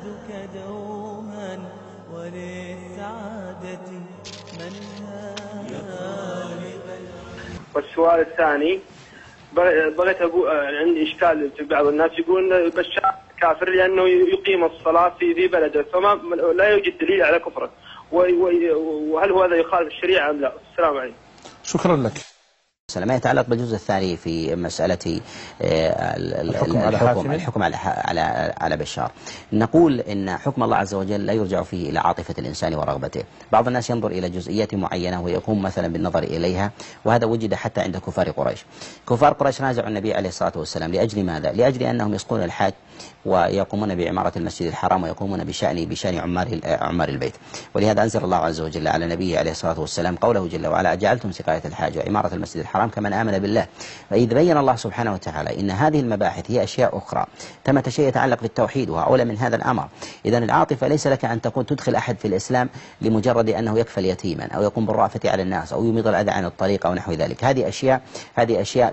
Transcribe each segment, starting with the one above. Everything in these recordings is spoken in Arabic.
فؤادك دوما وللسعادة منهى. والسؤال الثاني بغيت أقول عندي إشكال في بعض الناس يقولون بشار كافر لأنه يقيم الصلاة في بلده فما لا يوجد دليل على كفره، وهل هو هذا يخالف الشريعة أم لا؟ السلام عليكم. شكرا لك. ما يتعلق بالجزء الثاني في مسألة الحكم على بشار، نقول إن حكم الله عز وجل لا يرجع فيه إلى عاطفة الإنسان ورغبته. بعض الناس ينظر إلى جزئيات معينة ويقوم مثلا بالنظر إليها، وهذا وجد حتى عند كفار قريش. كفار قريش نازعوا النبي عليه الصلاة والسلام لأجل ماذا؟ لأجل أنهم يسقون الحاج ويقومون بعمارة المسجد الحرام ويقومون بشأن عمار البيت. ولهذا أنزل الله عز وجل على نبيه عليه الصلاة والسلام قوله جل وعلا: أجعلتم سقاية الحاج وعمارة المسجد الحرام كمن آمن بالله. فإذ بين الله سبحانه وتعالى إن هذه المباحث هي أشياء أخرى، ثمة شيء يتعلق بالتوحيد وهو أولى من هذا الأمر. إذن العاطفة ليس لك أن تدخل أحد في الإسلام لمجرد أنه يكفل يتيما أو يقوم بالرأفة على الناس أو يميط الأذى عن الطريق أو نحو ذلك. هذه أشياء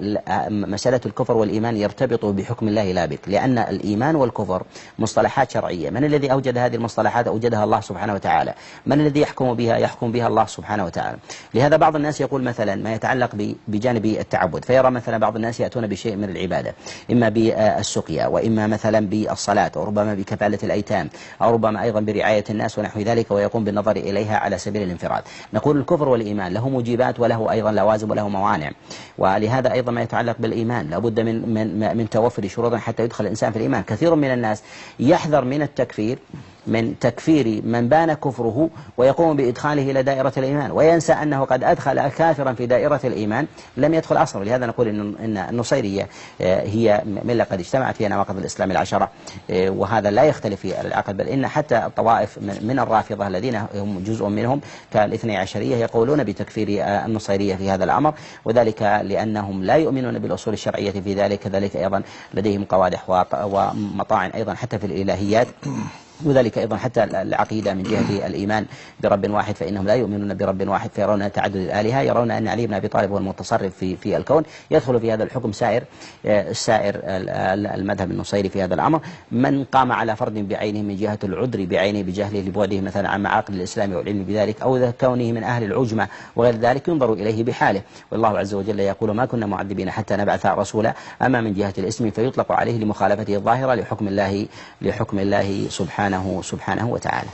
مسألة الكفر والإيمان يرتبط بحكم الله لا بك، لأن الإيمان والكفر مصطلحات شرعية. من الذي أوجد هذه المصطلحات؟ أوجدها الله سبحانه وتعالى. من الذي يحكم بها؟ يحكم بها الله سبحانه وتعالى. لهذا بعض الناس يقول مثلا ما يتعلق بجانب التعبد، فيرى مثلا بعض الناس يأتون بشيء من العبادة، إما بالسقيا وإما مثلا بالصلاة وربما بكفالة الأيتام أو ربما أيضا برعاية الناس ونحو ذلك، ويقوم بالنظر إليها على سبيل الانفراد. نقول الكفر والإيمان له موجبات وله أيضا لوازم وله موانع، ولهذا أيضا ما يتعلق بالإيمان لابد من توفر شروط حتى يدخل الإنسان في الإيمان. كثير من الناس يحذر من تكفير من بان كفره ويقوم بإدخاله إلى دائرة الإيمان، وينسى أنه قد أدخل كافرا في دائرة الإيمان لم يدخل أصلا. ولهذا نقول إن النصيرية هي ملة قد اجتمعت فيها نواقض الإسلام العشرة، وهذا لا يختلف في العقد، بل إن حتى الطوائف من الرافضة الذين هم جزء منهم كالاثني عشرية يقولون بتكفير النصيرية في هذا الأمر، وذلك لأنهم لا يؤمنون بالأصول الشرعية في ذلك. كذلك أيضا لديهم قوادح ومطاعن أيضا حتى في الإلهيات، وذلك أيضا حتى العقيدة من جهة الإيمان برب واحد، فإنهم لا يؤمنون برب واحد فيرون تعدد الآلهة. يرون أن علي بن أبي طالب هو المتصرف في الكون، يدخل في هذا الحكم سائر المذهب النصيري في هذا الأمر. من قام على فرد بعينه من جهة العذر بعينه بجهله لبعده مثلا عن معاقل الإسلام والعلم بذلك أو كونه من أهل العجمة وغير ذلك ينظر إليه بحاله. والله عز وجل يقول: ما كنا معذبين حتى نبعث رسولا. أما من جهة الاسم فيطلق عليه لمخالفته الظاهرة لحكم الله سبحانه وتعالى.